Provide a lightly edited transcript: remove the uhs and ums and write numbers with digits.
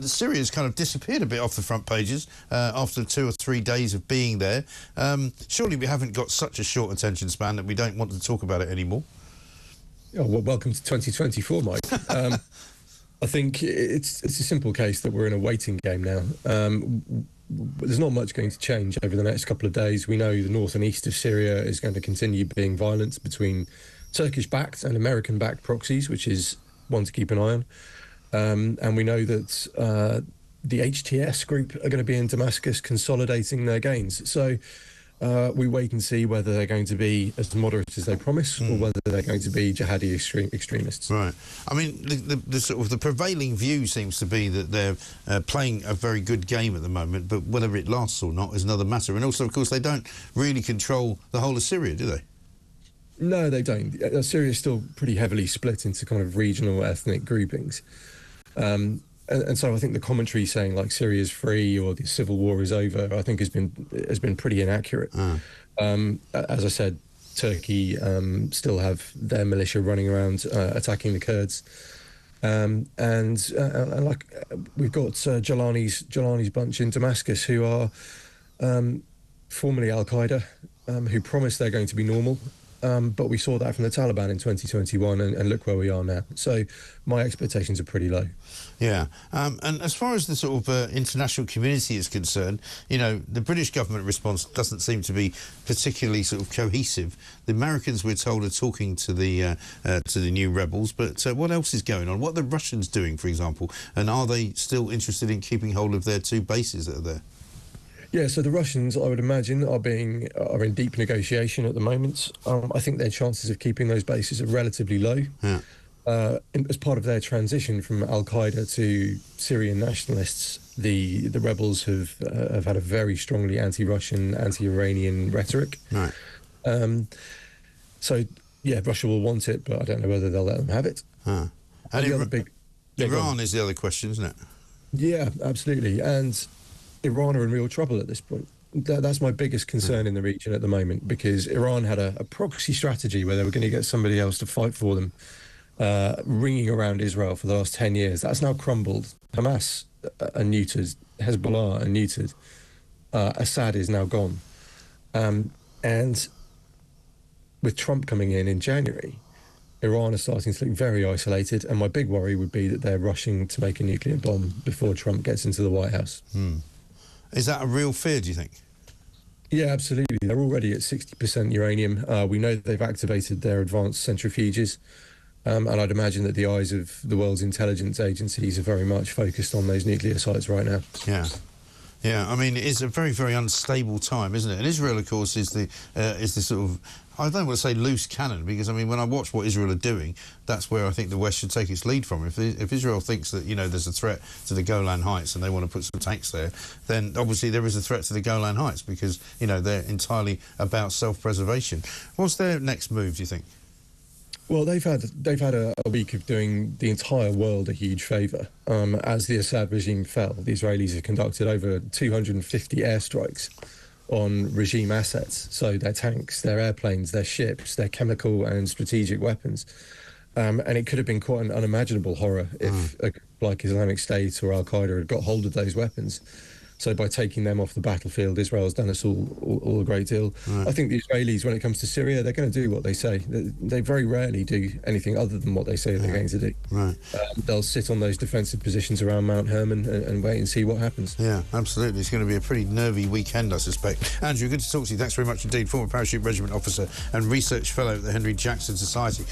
Syria's kind of disappeared a bit off the front pages after 2 or 3 days of being there. Surely we haven't got such a short attention span that we don't want to talk about it anymore. Oh, well, welcome to 2024, Mike. I think it's a simple case that we're in a waiting game now. There's not much going to change over the next couple of days. We know the north and east of Syria is going to continue being violent between Turkish-backed and American-backed proxies, which is one to keep an eye on. And we know that the HTS group are going to be in Damascus consolidating their gains. So we wait and see whether they're going to be as moderate as they promise or whether they're going to be jihadi extremists. Right. I mean, the sort of the prevailing view seems to be that they're playing a very good game at the moment, but whether it lasts or not is another matter. And also, of course, they don't really control the whole of Syria, do they? No, they don't. Syria is still pretty heavily split into kind of regional ethnic groupings. And so I think the commentary saying like Syria is free or the civil war is over, I think has been pretty inaccurate. As I said, Turkey still have their militia running around attacking the Kurds, and like we've got Jalani's bunch in Damascus who are formerly Al Qaeda, who promised they're going to be normal. But we saw that from the Taliban in 2021, and look where we are now. So my expectations are pretty low. Yeah, and as far as the sort of international community is concerned, you know, the British government response doesn't seem to be particularly sort of cohesive. The Americans, we're told, are talking to the new rebels, but what else is going on? What are the Russians doing, for example? And are they still interested in keeping hold of their 2 bases that are there? Yeah, so the Russians, I would imagine, are in deep negotiation at the moment. I think their chances of keeping those bases are relatively low. Yeah. As part of their transition from Al Qaeda to Syrian nationalists, the rebels have had a very strongly anti-Russian, anti-Iranian rhetoric. Right. So yeah, Russia will want it, but I don't know whether they'll let them have it. And Iran is the other question, isn't it? Yeah, absolutely. And Iran are in real trouble at this point. That's my biggest concern in the region at the moment, because Iran had a proxy strategy where they were going to get somebody else to fight for them, ringing around Israel for the last 10 years. That's now crumbled. Hamas are neutered. Hezbollah are neutered. Assad is now gone. And with Trump coming in January, Iran are starting to look very isolated, and my big worry would be that they're rushing to make a nuclear bomb before Trump gets into the White House. Is that a real fear, do you think? Yeah, absolutely. They're already at 60% uranium. We know that they've activated their advanced centrifuges, and I'd imagine that the eyes of the world's intelligence agencies are very much focused on those nuclear sites right now. Yeah. Yeah, I mean, it's a very, very unstable time, isn't it? And Israel, of course, is the sort of, I don't want to say loose cannon, because, I mean, when I watch what Israel are doing, that's where I think the West should take its lead from. If Israel thinks that, you know, there's a threat to the Golan Heights and they want to put some tanks there, then obviously there is a threat to the Golan Heights, because, you know, they're entirely about self-preservation. What's their next move, do you think? Well, they've had a week of doing the entire world a huge favour. As the Assad regime fell, the Israelis have conducted over 250 airstrikes on regime assets, so their tanks, their airplanes, their ships, their chemical and strategic weapons. And it could have been quite an unimaginable horror if a group like Islamic State or Al Qaeda had got hold of those weapons. So by taking them off the battlefield, Israel's done us all a great deal. Right. I think the Israelis, when it comes to Syria, they're going to do what they say. They very rarely do anything other than what they say they're going to do. Right. They'll sit on those defensive positions around Mount Hermon and wait and see what happens. Yeah, absolutely. It's going to be a pretty nervy weekend, I suspect. Andrew, good to talk to you. Thanks very much indeed. Former Parachute Regiment officer and research fellow at the Henry Jackson Society.